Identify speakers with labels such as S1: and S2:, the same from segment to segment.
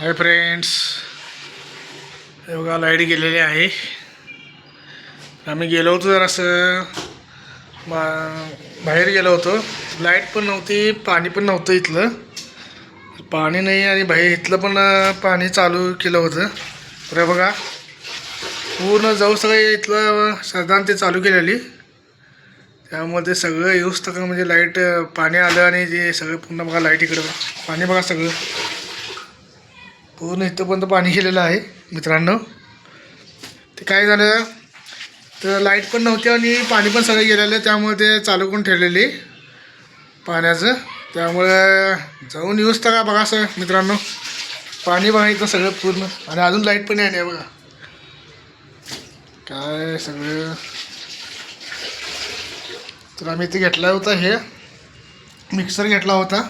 S1: Hi friends, हे बघा light गेलेली आहे. आम्ही गेलो होतो जरासं बाहेर गेलो होतो. लाईट पण नव्हती, पाणी पण नव्हतं. इथलं पाणी नाही आणि बाहेर इथलं पण पाणी चालू केलं होतं. तर बघा पूर्ण जाऊ सगळं इथलं साधारण ते चालू केलेली. त्यामध्ये सगळं येऊच तक म्हणजे लाईट पाणी आलं आणि जे सगळं पूर्ण बघा लाईट इकडं पाणी बघा सगळं पूर्ण इथंपर्यंत पाणी गेलेलं आहे मित्रांनो. ते काय झालं तर लाईट पण नव्हती आणि पाणी पण सगळं गेलेलं, त्यामुळे ते चालू करून ठेवलेली पाण्याचं. त्यामुळे जाऊन येऊच का बघा असं मित्रांनो, पाणी बघा इथं सगळं पूर्ण आणि अजून लाईट पण नाही बघा. काय सगळं तर आम्ही इथे घेतला होता, हे मिक्सर घेतला होता.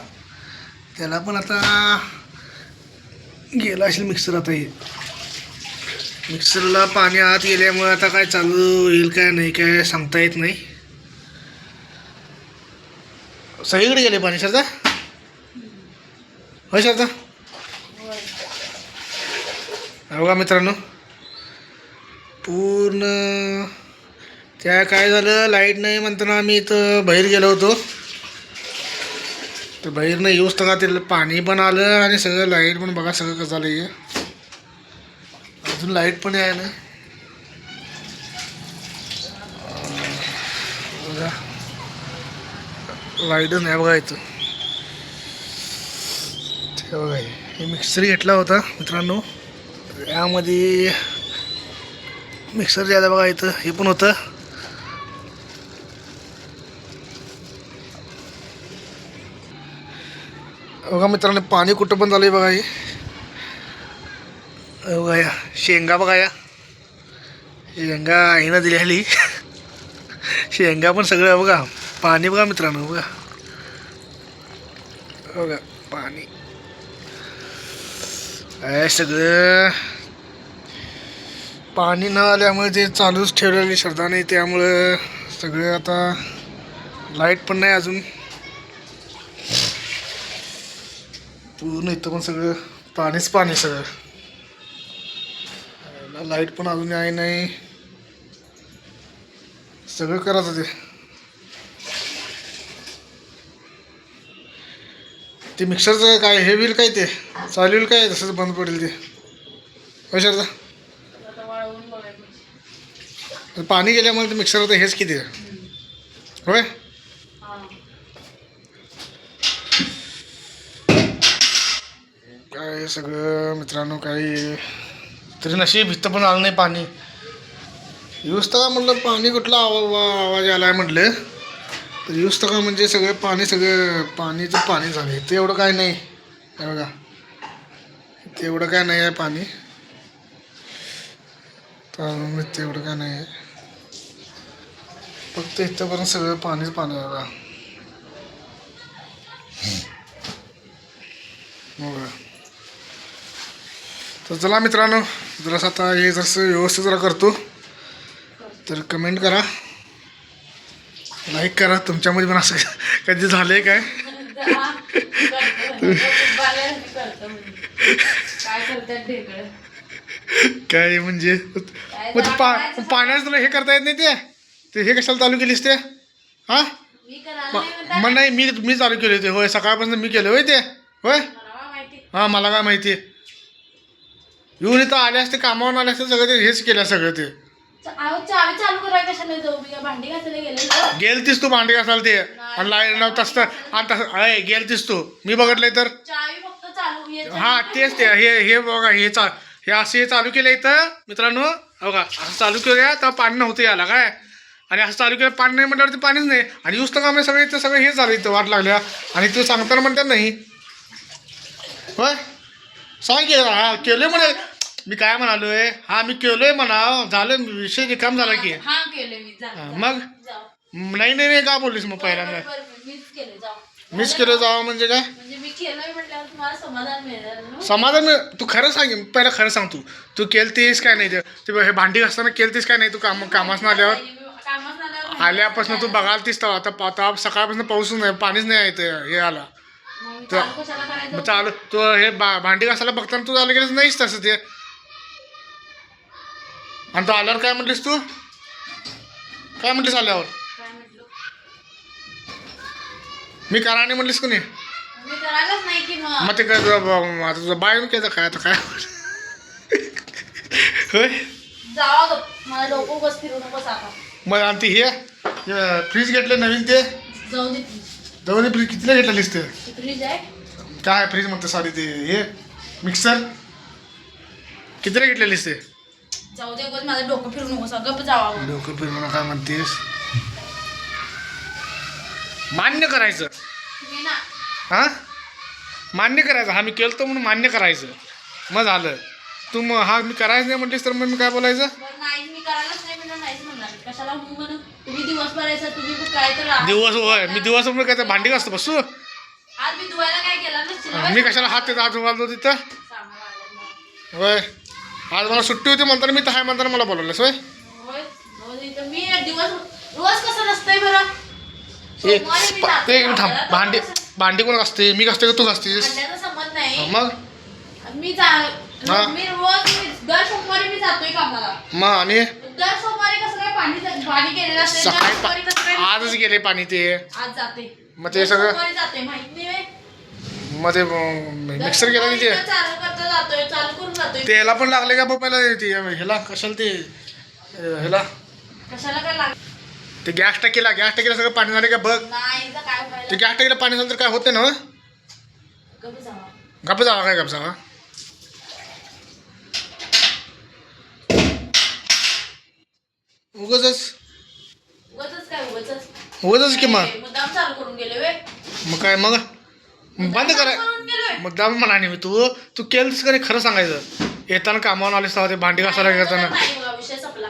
S1: त्याला पण आता गेला असेल मिक्सर. आता हे मिक्सरला पाणी आत गेल्यामुळे आता काय चालू होईल काय नाही काय सांगता येत नाही. सगळीकडे गेले पाणी सरदा. होय सरदा. बघा मित्रांनो पूर्ण त्या काय झालं लाईट नाही म्हणताना आम्ही इथं बाहेर गेलो होतो. तर बाहेर नाही येऊच का ते पाणी पण आलं आणि सगळं लाईट पण बघा सगळं कसं झालं. हे अजून लाईट पण आहे ना बघा, लाईटच नाही बघा इथं. ते बघा हे मिक्सर घेतला होता मित्रांनो. यामध्ये मिक्सर ज्यादा बघा इथं हे पण होतं. बघा मित्रांनो पाणी कुठं पण झालं आहे बघा. हे बघा या शेंगा बघा, या शेंगा आईनं दिलेली शेंगा पण सगळं बघा पाणी बघा मित्रांनो. बघा बघा पाणी आहे सगळं. पाणी न आल्यामुळे ते चालूच ठेवलेली श्रद्धा नाही, त्यामुळं सगळं आता लाईट पण नाही अजून. पूर्ण इथं पण सगळं पाणीच पाणी सगळं. लाईट पण अजून आहे नाही, सगळं करायचं ते मिक्सरचं काय हे होईल काय, ते चालू होईल काय तसंच बंद पडेल ते. होय सरदा. पाणी गेल्यामुळे ते मिक्सर तर हेच किती होय. काय सगळं मित्रांनो काही तरी नशीब इथं पण आलं नाही पाणी. येऊच का म्हटलं पाणी कुठला आवाज आला आहे म्हटलं. तर येऊच का म्हणजे सगळं पाणी सगळं पाणीचं पाणी झालं. ते एवढं काय नाही आहे बघा, ते एवढं काय नाही आहे पाणी. तर तेवढं काय नाही आहे, फक्त इथंपर्यंत सगळं पाणीच पाणी आहे बघा. बघा तर चला मित्रांनो, जरासं आता हे जसं व्यवस्थित जरा करतो. तर कमेंट करा, लाईक करा. तुमच्यामध्ये पण असं कधी झालंय काय काय म्हणजे पाण्याचं तुला हे करता येत नाही ते हे कशाला चालू केलीस ते. हां मग नाही मी चालू केले ते. होय सकाळपासून मी केलं होय ते. होय हां मला काय माहिती. येऊन इथं आले असते, कामावरून आले असते, सगळं ते हेच केलं सगळं ते. गेलतीस तू भांडी घासायला ते आणि लाईट नव्हतं असतं आणि तसं अय गेलतीस तू, मी बघितलंय तर. हां तेच ते हे बघा हे असं हे चालू केलं इथं मित्रांनो. बघा असं चालू केलं तर पाणी नव्हतं याला काय, आणि असं चालू केलं पाणी नाही म्हटल्यावरती पाणीच नाही. आणि यूज तर का सगळं इथं सगळं हे झालं इथं वाट लागल्या. आणि तू सांगताना म्हणतात नाही होय सांग की. हा केलोय म्हणे मी, काय म्हणालोय. हा मी केलोय म्हणा, झालं विषय रिकाम झाला की. मग नाही नाही का बोललीस मग पहिल्यांदा. मीच केलं जावं म्हणजे काय समाधान. तू खरं सांग पहिला, खरं सांग तू केलतीस काय नाही ते हे भांडी घासताना केलतीस काय नाही. तू कामास आल्यावर आल्यापासून तू बघालतीस तर आता सकाळपासून पाऊस नाही, पाणीच नाही येतं हे आला.
S2: मग
S1: तर-
S2: चालू कशाला करायचं?
S1: मग चालू तू हे भांडी घासायला बघताना तू चालू केलंच नाहीस तसं ते. आणि तू आल्यावर काय म्हटलीस तू? काय म्हटलीस आल्यावर?
S2: काय म्हटलं?
S1: मी करा नाही म्हटलीस कोणी?
S2: मी करायलाच नाही की मग.
S1: मग ते काय आता तुझं बाय केलं काय आता काय होय.
S2: जावा गं. मला डोकं बस फिरू नकोस आता.
S1: मग आणि ते हे फ्रीज घेतलं नवीन ते
S2: जाऊ दे ती.
S1: जवळ फ्रीज कितीला घेतलेलीस ते?
S2: फ्रीज आहे.
S1: काय फ्रीज म्हणते सॉरी ते हे मिक्सर कितीला घेतलेलीस ते?
S2: जाऊ दे गं, माझं डोकं फिरू नकोस. गप्प जावा.
S1: डोकं फिरवणं काय म्हणतेस? मान्य करायचं.
S2: तुम्ही ना
S1: हां मान्य करायचं. हा मी केलं तर म्हणून मान्य करायचं. मग झालं. तू मग हा मी करायचं नाही म्हटलीस तर मग मी काय बोलायचं?
S2: बरं नाही, मी करायलाच नाही म्हणलं, नाहीच म्हणणार. कशाला हो म्हणून? तुम्ही दिवस भरायचा, तुम्ही काय तर
S1: दिवस होय मी दिवस काय तर भांडी घासतो बसू.
S2: आज मी धुवायला काय केलं नसतील.
S1: मी कशाला हात तिथं हात घालतो तिथं? होय आज मला सुट्टी होती म्हणताना मी तर हाय म्हणताना मला बोलवलंस होय.
S2: होय, रोज इथं मी दिवस रोज कसं नसतंय बरं?
S1: ते
S2: सोमवारी मी जाते
S1: एक मिनिट थांब.
S2: कामाला,
S1: भांडी
S2: तर कसं-
S1: भांडी कोण घासते? मी घासते का तू घासतेस?
S2: भांड्याचा संबंध नाही.
S1: मग
S2: मी
S1: हा.
S2: मी रोज दर सोमवारी मी जातोय कामाला.
S1: मग आणि
S2: दर सोमवारी कसं काय पाणी केलेलं असते. दर
S1: सकाळी
S2: सोमवारी कसं काय
S1: आजच गेले पाणी ते.
S2: आज जाते.
S1: मग ते
S2: दर
S1: सगळं
S2: सोमवारी जाते, माहित नाही व्हय?
S1: मग ते
S2: दर
S1: मिक्सर गेला
S2: सोमवारी
S1: की ते
S2: मी चालू करता जातोय, चालू करून जातोय.
S1: त्याला पण लागले का पहिला ते ह्याला कशाला ते ह्याला
S2: कशाला काय लाग
S1: ते गॅस टाकीला सगळं पाणी झालं का बघ.
S2: नाही इथं काय
S1: ते
S2: व्हायला.
S1: गॅस टाकीला पाणी झालं तर काय होते ना?
S2: गप्प जावा.
S1: गप्प जावा काय गप्प जावा? उगाच
S2: उगाचच काय उगाचच.
S1: उगाच की मग
S2: मुद्दाम चालू करून गेले व्हय?
S1: मग काय मग बंद कराय
S2: करून गेलोय.
S1: मग दाम म्हणा नाही मी तू केलंस का नाही खरं सांगायचं. येताना कामावून आलेस तेव्हा ते भांडी घासायला घेताना
S2: नाही बघा, विषय संपला.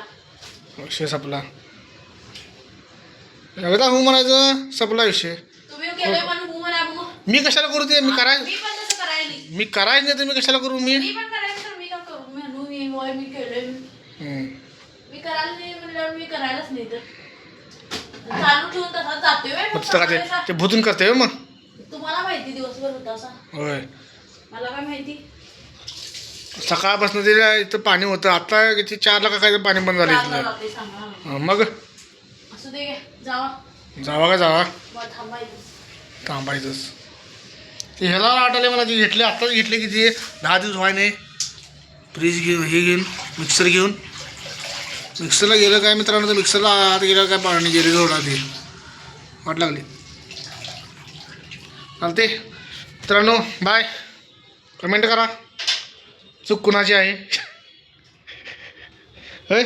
S1: विषय संपला. एकदा हो म्हणायचं संपला विषय.
S2: तुम्ही केलंय म्हणून हो म्हणा बघू.
S1: मी कशाला करू ते? मी
S2: मी
S1: करायचं
S2: पण तसं करायला नाही.
S1: मी करायचं नाही तर मी कशाला करू मी?
S2: मी पण करायचं तर मी का करू? म्हणू मी होय मी केलंय.
S1: हम्म.
S2: मी करायला नाही म्हणल्यावर मी करायलाच नाही तर. चालू ठेवून तसाच जातोय व्हय मग
S1: मग तर का
S2: सकाळी
S1: ते भुतून करते होय मग.
S2: तुम्हाला माहिती दिवसभर होता असा.
S1: होय
S2: मला काय माहिती.
S1: सकाळपासून ते इथं पाणी होतं. आता किती 4 का काय पाणी बंद झालं
S2: चालला
S1: इथलं.
S2: जाते सांगा मला.
S1: मग
S2: असू दे घे, जावा.
S1: जावा का जावा
S2: मग थांबायचं.
S1: थांबायचंच. ते ह्याला आठवले मला ते घेतले आत्ताच घेतले किती 10 दिवस व्हाय नाही. फ्रीज घेऊन हे घेऊन मिक्सर घेऊन मिक्सरला गेलं काय मित्रांनो तर मिक्सरला आत गेलं काय पाणी गेले जोडा ते वाट लागली. चालते मित्रांनो बाय. कमेंट करा चूक कुणाची आहे होय.